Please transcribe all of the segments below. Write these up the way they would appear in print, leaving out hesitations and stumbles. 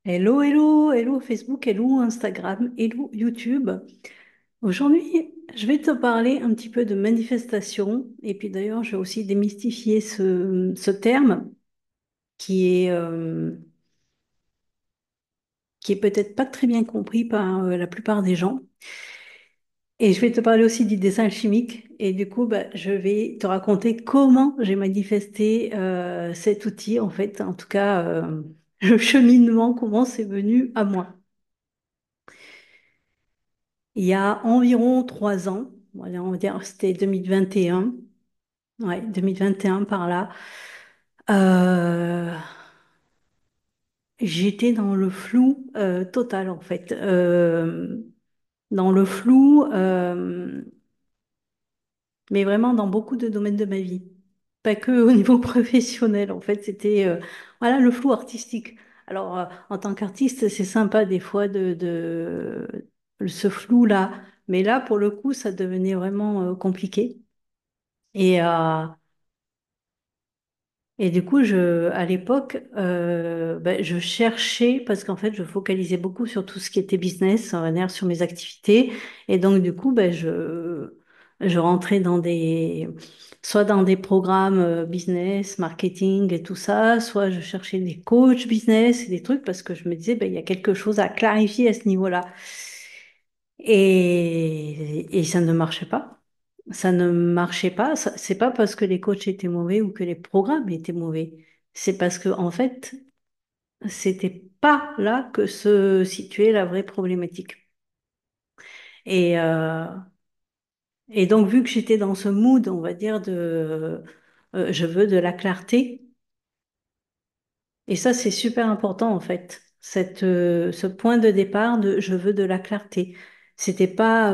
Hello, hello, hello Facebook, hello Instagram, hello YouTube. Aujourd'hui, je vais te parler un petit peu de manifestation et puis d'ailleurs, je vais aussi démystifier ce terme qui est, euh, qui est peut-être pas très bien compris par la plupart des gens. Et je vais te parler aussi du dessin chimique et du coup, bah, je vais te raconter comment j'ai manifesté cet outil, en fait, en tout cas, le cheminement, comment c'est venu à moi. Il y a environ 3 ans, voilà, on va dire c'était 2021, ouais, 2021 par là, euh, j'étais dans le flou total en fait. Dans le flou, mais vraiment dans beaucoup de domaines de ma vie. Pas que au niveau professionnel, en fait, c'était voilà, le flou artistique. Alors, en tant qu'artiste, c'est sympa des fois ce flou-là, mais là, pour le coup, ça devenait vraiment compliqué. Et, euh, et du coup, à l'époque, ben, je cherchais, parce qu'en fait, je focalisais beaucoup sur tout ce qui était business, on va dire, sur mes activités. Et donc, du coup, ben, je rentrais soit dans des programmes business, marketing et tout ça, soit je cherchais des coachs business et des trucs, parce que je me disais, ben, il y a quelque chose à clarifier à ce niveau-là. Et ça ne marchait pas. Ça ne marchait pas. C'est pas parce que les coachs étaient mauvais ou que les programmes étaient mauvais. C'est parce que, en fait, c'était pas là que se situait la vraie problématique. Et, euh, et donc, vu que j'étais dans ce mood, on va dire, je veux de la clarté, et ça, c'est super important, en fait, ce point de départ de je veux de la clarté. C'était pas,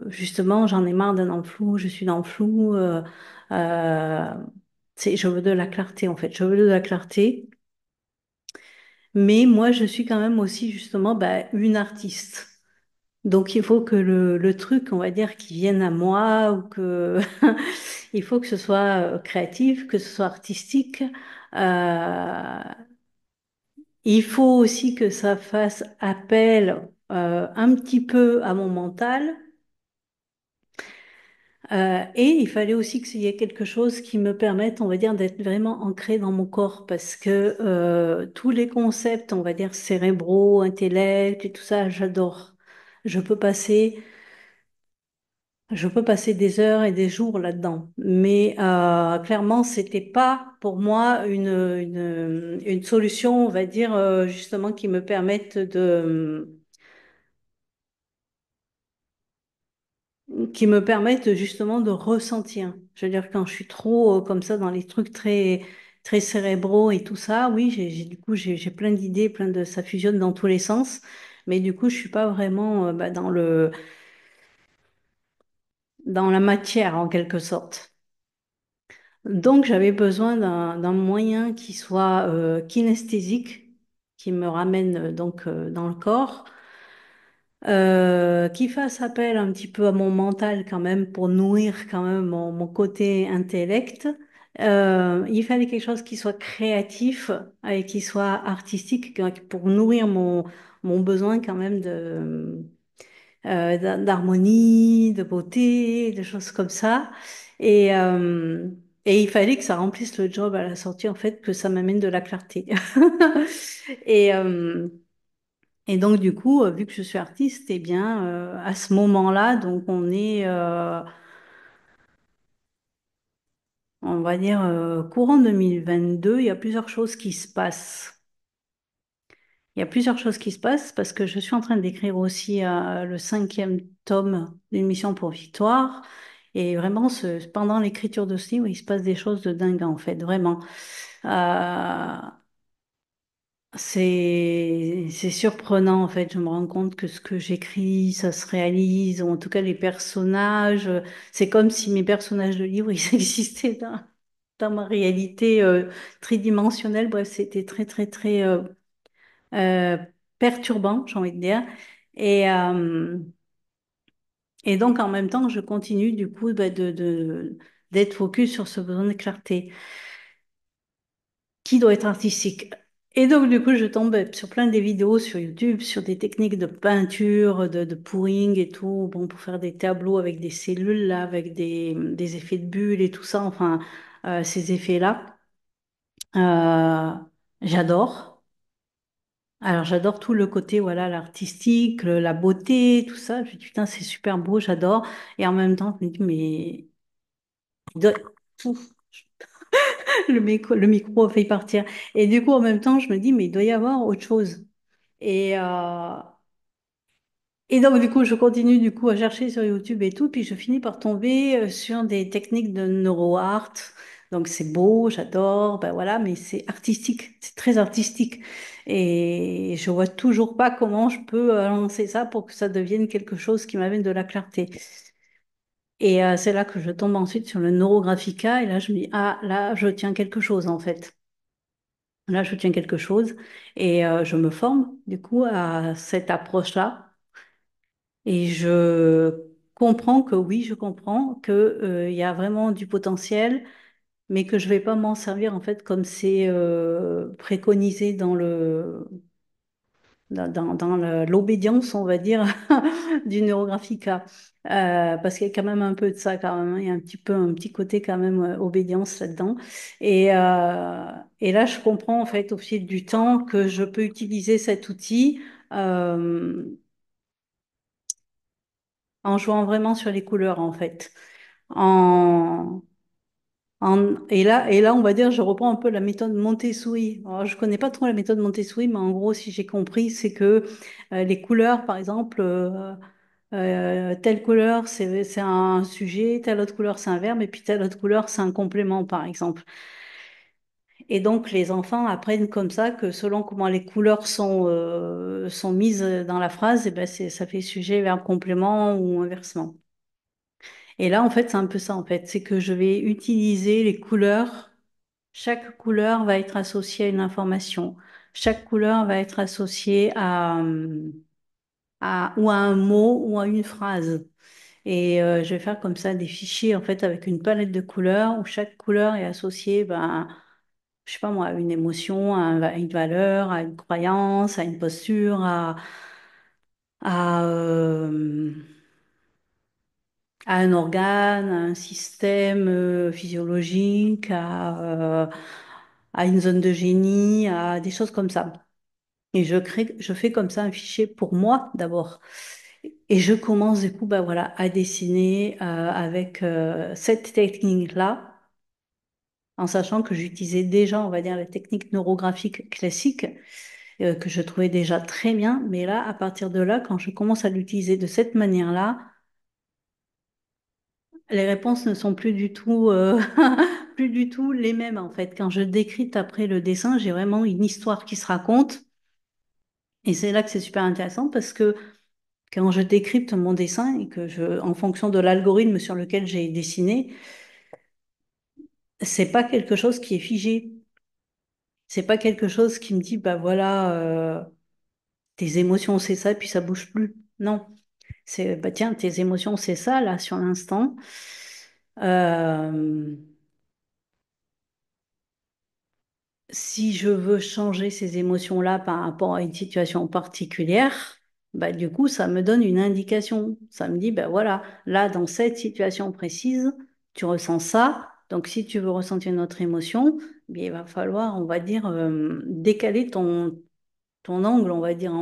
justement, j'en ai marre d'être dans le flou, je suis dans le flou. Euh, je veux de la clarté, en fait. Je veux de la clarté. Mais moi, je suis quand même aussi, justement, bah, une artiste. Donc, il faut que le truc, on va dire, qui vienne à moi ou que il faut que ce soit créatif, que ce soit artistique. Euh, il faut aussi que ça fasse appel un petit peu à mon mental. Et il fallait aussi qu'il y ait quelque chose qui me permette, on va dire, d'être vraiment ancré dans mon corps parce que tous les concepts, on va dire, cérébraux, intellect et tout ça, j'adore. Je peux passer, je peux passer des heures et des jours là-dedans. Mais clairement, c'était pas pour moi une solution, on va dire, justement, qui me permette justement de ressentir. Je veux dire, quand je suis trop comme ça dans les trucs très cérébraux et tout ça, oui, du coup, j'ai plein d'idées, ça fusionne dans tous les sens. Mais du coup, je suis pas vraiment bah, dans la matière en quelque sorte. Donc, j'avais besoin d'un moyen qui soit kinesthésique, qui me ramène dans le corps qui fasse appel un petit peu à mon mental quand même pour nourrir quand même mon côté intellect. Il fallait quelque chose qui soit créatif et qui soit artistique pour nourrir mon besoin quand même d'harmonie, de beauté, de choses comme ça. Et, euh, et il fallait que ça remplisse le job à la sortie, en fait, que ça m'amène de la clarté. Et, euh, et donc, du coup, vu que je suis artiste, eh bien, à ce moment-là, donc on va dire, courant 2022, il y a plusieurs choses qui se passent. Il y a plusieurs choses qui se passent parce que je suis en train d'écrire aussi le 5e tome d'une mission pour Victoire. Et vraiment, pendant l'écriture de ce livre, il se passe des choses de dingue, en fait, vraiment. Euh, c'est surprenant en fait. Je me rends compte que ce que j'écris, ça se réalise. Ou en tout cas, les personnages, c'est comme si mes personnages de livre, ils existaient dans ma réalité tridimensionnelle. Bref, c'était très euh, perturbant, j'ai envie de dire. Et, euh, et donc, en même temps, je continue du coup bah, d'être focus sur ce besoin de clarté qui doit être artistique. Et donc, du coup, je tombe sur plein des vidéos sur YouTube, sur des techniques de peinture, de pouring et tout, bon, pour faire des tableaux avec des cellules, là, avec des effets de bulles et tout ça, enfin, ces effets-là. Euh, j'adore. Alors, j'adore tout le côté, voilà, l'artistique, la beauté, tout ça. Je me dis, putain, c'est super beau, j'adore. Et en même temps, je me dis, mais il doit- Pouf, le micro a failli partir. Et du coup, en même temps, je me dis, mais il doit y avoir autre chose. Et, euh, et donc, du coup, je continue du coup à chercher sur YouTube et tout, puis je finis par tomber sur des techniques de neuroart. Donc, c'est beau, j'adore, ben voilà, mais c'est artistique, c'est très artistique. Et je vois toujours pas comment je peux lancer ça pour que ça devienne quelque chose qui m'amène de la clarté. Et c'est là que je tombe ensuite sur le Neurographica, et là, je me dis, ah, là, je tiens quelque chose en fait. Là, je tiens quelque chose, et je me forme du coup à cette approche-là. Et je comprends que oui, je comprends que, il y a vraiment du potentiel, mais que je vais pas m'en servir en fait comme c'est préconisé dans l'obédience, on va dire, du Neurographica. Parce qu'il y a quand même un peu de ça quand même, hein. Il y a un petit côté quand même obédience là-dedans. Et là, je comprends en fait au fil du temps que je peux utiliser cet outil. euh, en jouant vraiment sur les couleurs en fait. En, et là, on va dire, je reprends un peu la méthode Montessori. Alors, je connais pas trop la méthode Montessori, mais en gros, si j'ai compris, c'est que les couleurs, par exemple, telle couleur, c'est un sujet, telle autre couleur, c'est un verbe, et puis telle autre couleur, c'est un complément, par exemple. Et donc, les enfants apprennent comme ça que selon comment les couleurs sont mises dans la phrase, et ben ça fait sujet, verbe, complément ou inversement. Et là, en fait, c'est un peu ça, en fait. C'est que je vais utiliser les couleurs. Chaque couleur va être associée à une information. Chaque couleur va être associée ou à un mot ou à une phrase. Et je vais faire comme ça des fichiers, en fait, avec une palette de couleurs où chaque couleur est associée, ben, je sais pas moi, à une émotion, à une valeur, à une croyance, à une posture, à à un organe, à un système physiologique, à une zone de génie, à des choses comme ça. Et je fais comme ça un fichier pour moi d'abord. Et je commence du coup, bah voilà, à dessiner avec cette technique-là, en sachant que j'utilisais déjà, on va dire, la technique neurographique classique, que je trouvais déjà très bien. Mais là, à partir de là, quand je commence à l'utiliser de cette manière-là, les réponses ne sont plus du tout, plus du tout les mêmes en fait. Quand je décrypte après le dessin, j'ai vraiment une histoire qui se raconte. Et c'est là que c'est super intéressant parce que quand je décrypte mon dessin et que en fonction de l'algorithme sur lequel j'ai dessiné, c'est pas quelque chose qui est figé. C'est pas quelque chose qui me dit, bah voilà, tes émotions c'est ça, puis ça bouge plus. Non. C'est, bah tiens, tes émotions c'est ça, là, sur l'instant. Euh, Si je veux changer ces émotions-là par rapport à une situation particulière, bah, du coup, ça me donne une indication. Ça me dit, bah, voilà, là, dans cette situation précise, tu ressens ça. Donc, si tu veux ressentir une autre émotion, bien, il va falloir, on va dire, décaler ton angle, on va dire,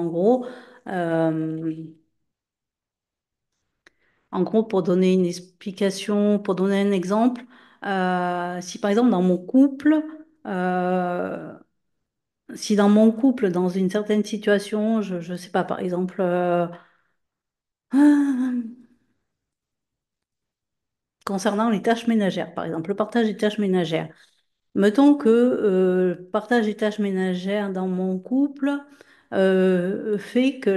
Euh, en gros, pour donner une explication, pour donner un exemple, si par exemple, dans mon couple, euh, si dans mon couple, dans une certaine situation, je sais pas, par exemple, concernant les tâches ménagères, par exemple, le partage des tâches ménagères. Mettons que le partage des tâches ménagères dans mon couple fait que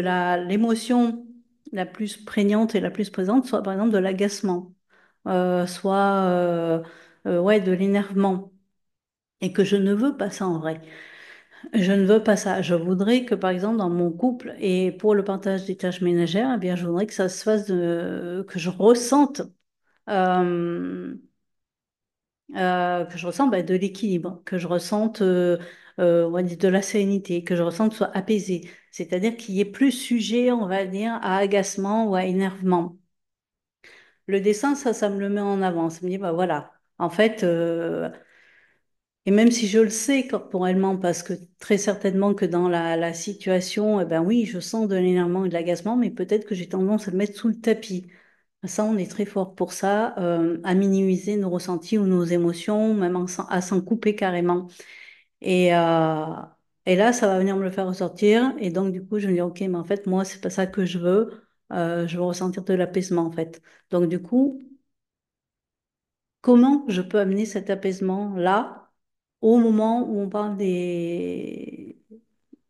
l'émotion la plus prégnante et la plus présente soit, par exemple, de l'agacement, soit ouais, de l'énervement, et que je ne veux pas ça en vrai. Je ne veux pas ça. Je voudrais que, par exemple, dans mon couple et pour le partage des tâches ménagères, eh bien, je voudrais que ça se fasse que je ressente, euh, que je ressente bah, de l'équilibre, que je ressente on va dire de la sérénité, que je ressente soit apaisée. C'est-à-dire qu'il y ait plus sujet, on va dire, à agacement ou à énervement. Le dessin, ça me le met en avant. Ça me dit, bah voilà. En fait, et même si je le sais corporellement, parce que très certainement que dans la situation, eh ben oui, je sens de l'énervement et de l'agacement, mais peut-être que j'ai tendance à le mettre sous le tapis. Ça, on est très fort pour ça, à minimiser nos ressentis ou nos émotions, même à s'en couper carrément. Et, euh, et là, ça va venir me le faire ressortir. Et donc, du coup, je me dis, OK, mais en fait, moi, c'est pas ça que je veux. Je veux ressentir de l'apaisement, en fait. Donc, du coup, comment je peux amener cet apaisement-là au moment où on parle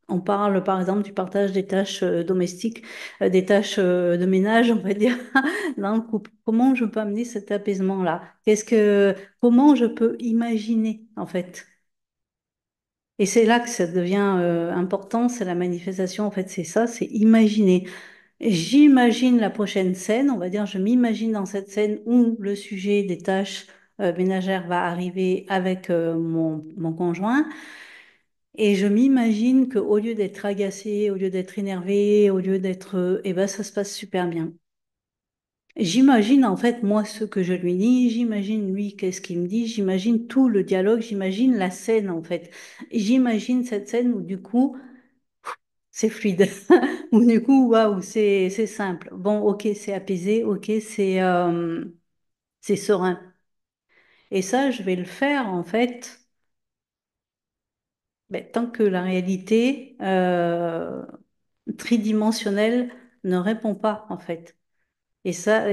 On parle, par exemple, du partage des tâches domestiques, des tâches de ménage, on va dire, dans le couple. Comment je peux amener cet apaisement-là? Comment je peux imaginer, en fait? Et c'est là que ça devient important, c'est la manifestation, en fait, c'est ça, c'est imaginer. J'imagine la prochaine scène, on va dire, je m'imagine dans cette scène où le sujet des tâches ménagères va arriver avec mon conjoint, et je m'imagine qu'au lieu d'être agacé, au lieu d'être énervé, au lieu d'être, eh ben, ça se passe super bien. J'imagine en fait moi ce que je lui dis, j'imagine lui qu'est-ce qu'il me dit, j'imagine tout le dialogue, j'imagine la scène en fait. J'imagine cette scène où du coup c'est fluide, où du coup waouh c'est simple. Bon ok c'est apaisé, ok c'est serein. Et ça je vais le faire en fait ben, tant que la réalité tridimensionnelle ne répond pas en fait. Et ça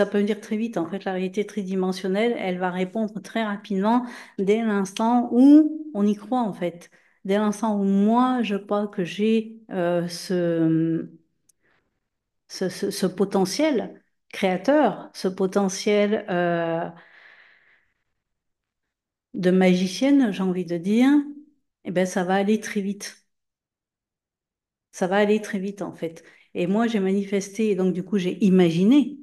peut venir très vite. En fait, la réalité tridimensionnelle, elle va répondre très rapidement dès l'instant où on y croit, en fait. Dès l'instant où moi, je crois que j'ai ce potentiel créateur, ce potentiel de magicienne, j'ai envie de dire, eh ben, ça va aller très vite. Ça va aller très vite, en fait. Et moi, j'ai manifesté, et donc du coup, j'ai imaginé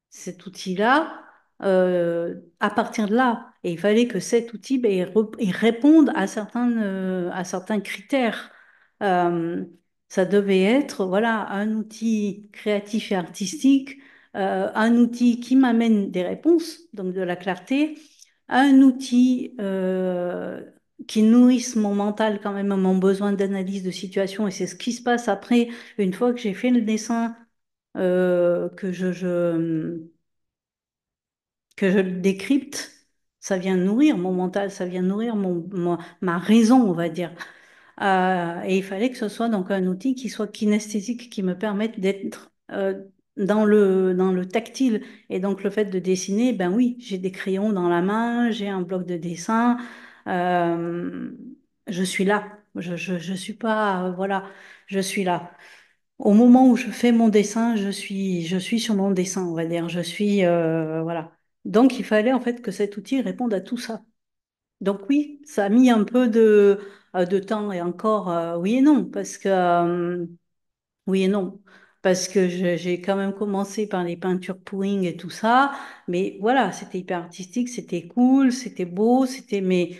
cet outil-là à partir de là. Et il fallait que cet outil ben, il réponde à certains critères. Euh, Ça devait être voilà, un outil créatif et artistique, un outil qui m'amène des réponses, donc de la clarté, un outil qui nourrisse mon mental quand même, mon besoin d'analyse de situation. Et c'est ce qui se passe après, une fois que j'ai fait le dessin, que que je le décrypte, ça vient nourrir mon mental, ça vient nourrir ma raison, on va dire. Et il fallait que ce soit donc un outil qui soit kinesthésique, qui me permette d'être dans le tactile. Et donc le fait de dessiner, ben oui, j'ai des crayons dans la main, j'ai un bloc de dessin, euh, je suis là. Je suis pas, voilà, je suis là. Au moment où je fais mon dessin, je suis sur mon dessin, on va dire. Je suis, voilà. Donc, il fallait en fait que cet outil réponde à tout ça. Donc oui, ça a mis un peu de temps et encore, oui et non, parce que, oui et non, parce que j'ai quand même commencé par les peintures pouring et tout ça, mais voilà, c'était hyper artistique, c'était cool, c'était beau, mais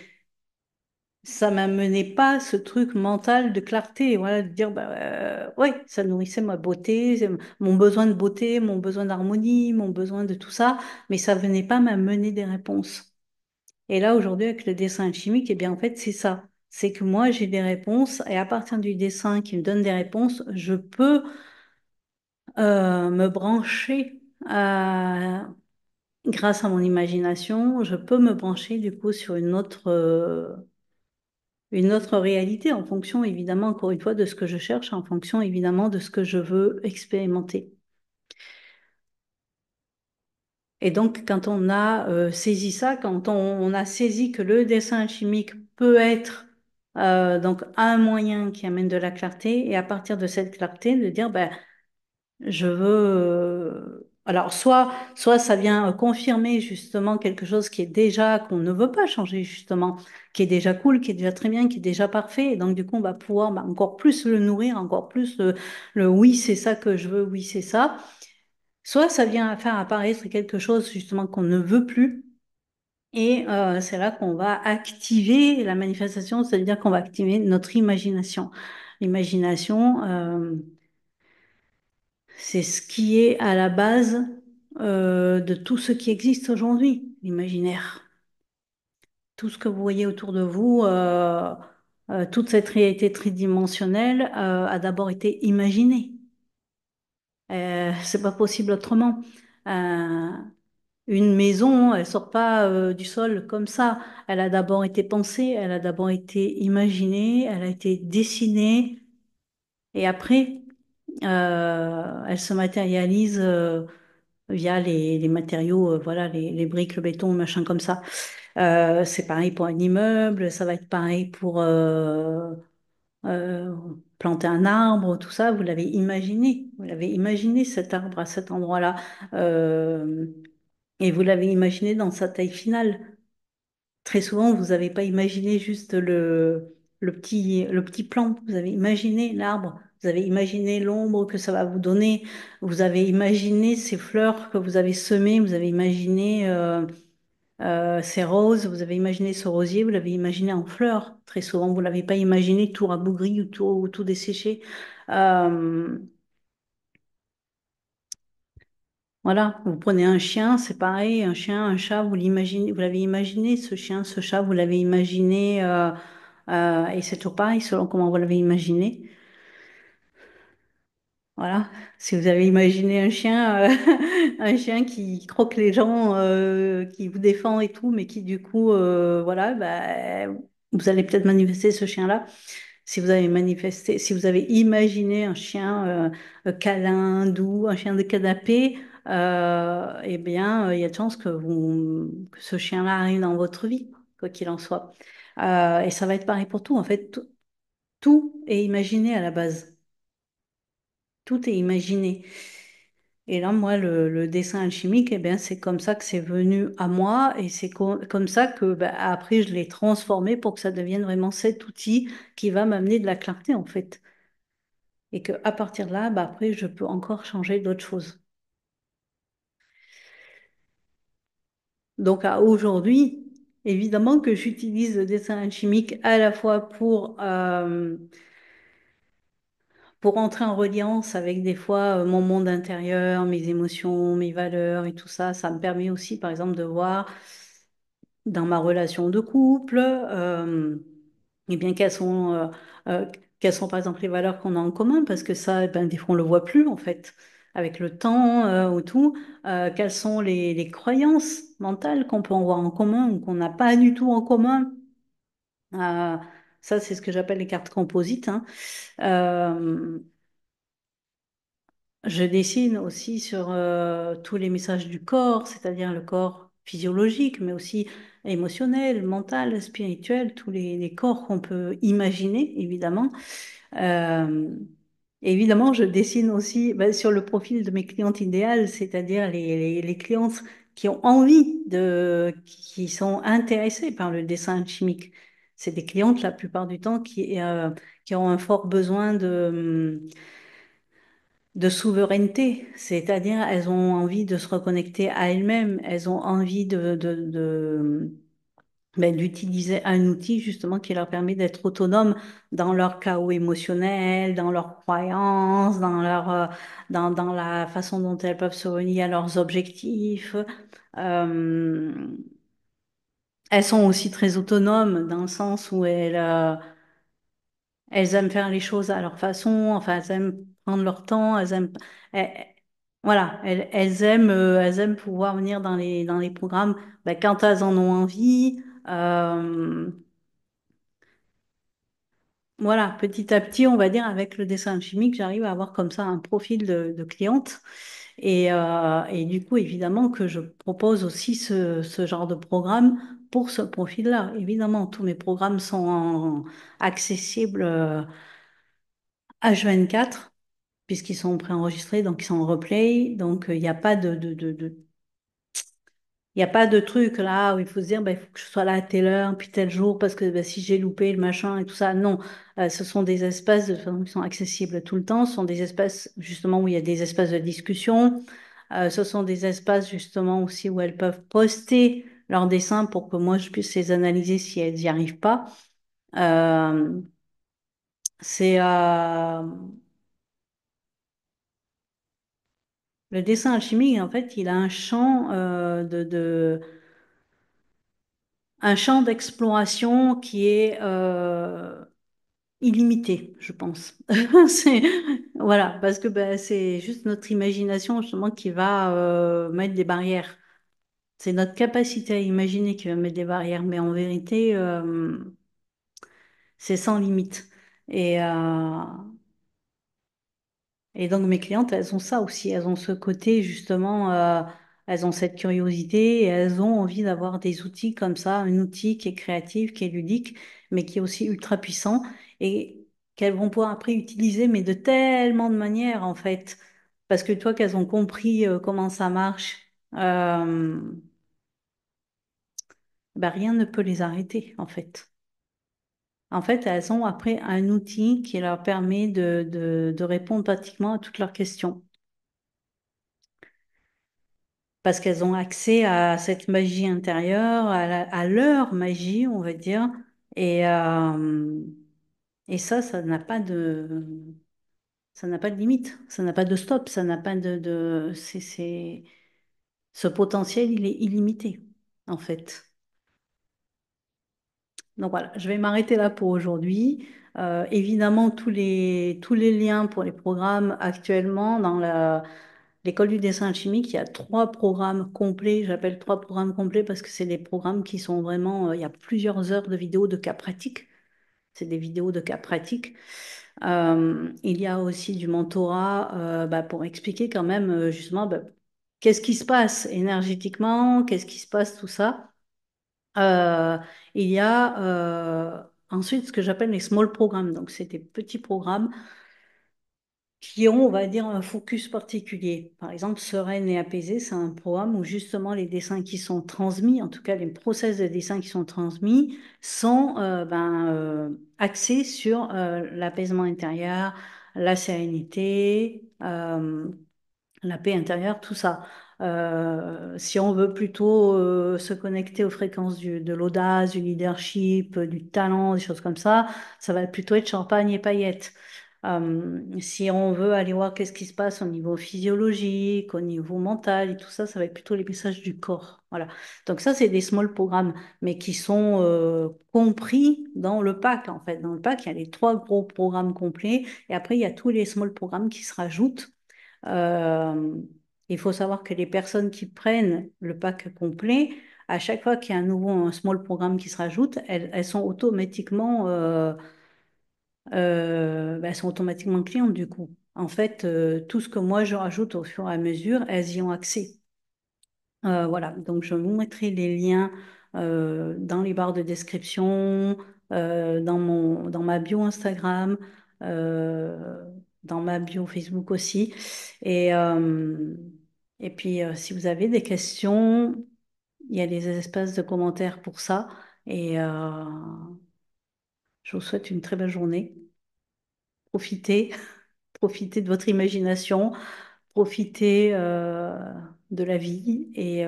ça m'amenait pas ce truc mental de clarté, voilà, de dire, bah, ouais, ça nourrissait ma beauté, mon besoin de beauté, mon besoin d'harmonie, mon besoin de tout ça, mais ça venait pas m'amener des réponses. Et là, aujourd'hui, avec le dessin chimique, eh bien, en fait, c'est ça. C'est que moi, j'ai des réponses et à partir du dessin qui me donne des réponses, je peux me brancher grâce à mon imagination, je peux me brancher du coup sur une autre réalité en fonction évidemment, encore une fois, de ce que je cherche, en fonction évidemment de ce que je veux expérimenter. Et donc, quand on a saisi ça, quand on a saisi que le dessin chimique peut être donc un moyen qui amène de la clarté, et à partir de cette clarté, de dire, ben, je veux. Alors, soit ça vient confirmer justement quelque chose qui est déjà, qu'on ne veut pas changer justement, qui est déjà cool, qui est déjà très bien, qui est déjà parfait. Et donc, du coup, on va pouvoir bah, encore plus le nourrir, encore plus le oui, c'est ça que je veux, oui, c'est ça. Soit ça vient faire apparaître quelque chose justement qu'on ne veut plus. Et c'est là qu'on va activer la manifestation, c'est-à-dire qu'on va activer notre imagination. L'imagination, c'est ce qui est à la base de tout ce qui existe aujourd'hui, l'imaginaire. Tout ce que vous voyez autour de vous, toute cette réalité tridimensionnelle a d'abord été imaginée. C'est pas possible autrement. Euh, une maison, elle sort pas du sol comme ça. Elle a d'abord été pensée, elle a d'abord été imaginée, elle a été dessinée, et après, elle se matérialise via les matériaux, voilà, les briques, le béton, machin comme ça. C'est pareil pour un immeuble, ça va être pareil pour euh, planter un arbre, tout ça. Vous l'avez imaginé cet arbre à cet endroit-là. Euh, Et vous l'avez imaginé dans sa taille finale. Très souvent, vous n'avez pas imaginé juste le petit plan. Vous avez imaginé l'arbre. Vous avez imaginé l'ombre que ça va vous donner. Vous avez imaginé ces fleurs que vous avez semées. Vous avez imaginé ces roses. Vous avez imaginé ce rosier. Vous l'avez imaginé en fleurs. Très souvent, vous ne l'avez pas imaginé tout rabougri ou tout desséché. Euh, Voilà, vous prenez un chien, c'est pareil, un chien, un chat, vous l'imaginez, vous l'avez imaginé, ce chien, ce chat, vous l'avez imaginé, et c'est toujours pareil selon comment vous l'avez imaginé. Voilà, si vous avez imaginé un chien, un chien qui croque les gens, qui vous défend et tout, mais qui du coup, voilà, bah, vous allez peut-être manifester ce chien-là. Si vous avez manifesté, si vous avez imaginé un chien câlin, doux, un chien de canapé, eh bien, il y a de chances que ce chien-là arrive dans votre vie, quoi qu'il en soit. Et ça va être pareil pour tout. En fait, tout est imaginé à la base. Tout est imaginé. Et là, moi, le dessin alchimique, eh bien, c'est comme ça que c'est venu à moi et c'est comme ça que bah, après, je l'ai transformé pour que ça devienne vraiment cet outil qui va m'amener de la clarté, en fait. Et que à partir de là, bah, après, je peux encore changer d'autres choses. Donc, à aujourd'hui, évidemment que j'utilise le dessin alchimique à la fois pour entrer en reliance avec des fois mon monde intérieur, mes émotions, mes valeurs et tout ça. Ça me permet aussi, par exemple, de voir dans ma relation de couple, eh bien, euh, quelles sont par exemple les valeurs qu'on a en commun, parce que ça, eh ben, des fois, on le voit plus en fait, avec le temps ou tout. Quelles sont les croyances mentales qu'on peut avoir en commun ou qu'on n'a pas du tout en commun. Euh, Ça, c'est ce que j'appelle les cartes composites, hein. Euh, Je dessine aussi sur tous les messages du corps, c'est-à-dire le corps physiologique, mais aussi émotionnel, mental, spirituel, tous les corps qu'on peut imaginer, évidemment. Euh, Évidemment, je dessine aussi ben, sur le profil de mes clientes idéales, c'est-à-dire les clientes qui ont envie qui sont intéressées par le dessin chimique. C'est des clientes la plupart du temps qui ont un fort besoin de souveraineté, c'est-à-dire elles ont envie de se reconnecter à elles-mêmes, elles ont envie ben, d'utiliser un outil justement qui leur permet d'être autonomes dans leur chaos émotionnel, dans leurs croyances, dans la façon dont elles peuvent se relier à leurs objectifs. Euh, Elles sont aussi très autonomes dans le sens où elles aiment faire les choses à leur façon, enfin, elles aiment prendre leur temps, elles- voilà, elles aiment pouvoir venir dans les programmes ben, quand elles en ont envie. Euh, voilà, petit à petit, on va dire, avec le dessin chimique, j'arrive à avoir comme ça un profil de cliente. Et du coup, évidemment que je propose aussi ce genre de programme pour ce profil-là. Évidemment, tous mes programmes sont accessibles H24 puisqu'ils sont préenregistrés, donc ils sont en replay. Donc, il n'y a pas il y a pas de truc là où il faut se dire, bah, il faut que je sois là à telle heure, puis tel jour, parce que bah, si j'ai loupé le machin et tout ça. Non. Ce sont des espaces de toute façon, qui sont accessibles tout le temps. Ce sont des espaces justement où il y a des espaces de discussion. Ce sont des espaces justement aussi où elles peuvent poster. leurs dessins pour que moi je puisse les analyser si elles n'y arrivent pas. Euh, c'est le dessin alchimique, en fait, il a un champ un champ d'exploration qui est illimité, je pense. C'est, voilà, parce que ben, c'est juste notre imagination justement qui va mettre des barrières. C'est notre capacité à imaginer qui va mettre des barrières, mais en vérité, c'est sans limite. Et, euh, et donc mes clientes, elles ont ça aussi, elles ont ce côté justement, elles ont cette curiosité et elles ont envie d'avoir des outils comme ça, un outil qui est créatif, qui est ludique, mais qui est aussi ultra puissant et qu'elles vont pouvoir après utiliser, mais de tellement de manières en fait, parce que toi qu'elles ont compris comment ça marche, euh, ben, rien ne peut les arrêter en fait. En fait, elles ont après un outil qui leur permet de répondre pratiquement à toutes leurs questions. Parce qu'elles ont accès à cette magie intérieure, à leur magie, on va dire. Et, euh, et ça n'a pas ça n'a pas de limite, ça n'a pas de stop, ça n'a pas ce potentiel, il est illimité, en fait. Donc voilà, je vais m'arrêter là pour aujourd'hui. Évidemment, tous les liens pour les programmes actuellement dans l'école du dessin chimique, il y a trois programmes complets. J'appelle trois programmes complets parce que c'est des programmes qui sont vraiment, il y a plusieurs heures de vidéos de cas pratiques. C'est des vidéos de cas pratiques. Il y a aussi du mentorat bah, pour expliquer quand même justement bah, qu'est-ce qui se passe énergétiquement, qu'est-ce qui se passe, tout ça. Euh, il y a ensuite ce que j'appelle les small programmes. Donc, c'est des petits programmes qui ont, on va dire, un focus particulier. Par exemple, Sereine et apaisée, c'est un programme où justement les dessins qui sont transmis, en tout cas les process de dessin qui sont transmis, sont axés sur l'apaisement intérieur, la sérénité, la paix intérieure, tout ça. Si on veut plutôt se connecter aux fréquences de l'audace, du leadership, du talent, des choses comme ça va plutôt être champagne et paillettes. Si on veut aller voir qu'est-ce qui se passe au niveau physiologique, au niveau mental et tout ça, ça va être plutôt les messages du corps. Voilà. Donc ça, c'est des small programmes, mais qui sont compris dans le pack, en fait. Dans le pack, il y a les trois gros programmes complets et après, il y a tous les small programmes qui se rajoutent. Euh, il faut savoir que les personnes qui prennent le pack complet, à chaque fois qu'il y a un small programme qui se rajoute, elles sont automatiquement, elles sont automatiquement clientes du coup. En fait, tout ce que moi je rajoute au fur et à mesure, elles y ont accès. Voilà, donc je vous mettrai les liens dans les barres de description, dans ma bio Instagram, euh, dans ma bio Facebook aussi. Et, euh, et puis, si vous avez des questions, il y a des espaces de commentaires pour ça. Et je vous souhaite une très belle journée. Profitez, profitez de votre imagination, profitez de la vie et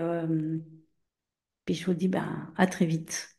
puis je vous dis ben, à très vite.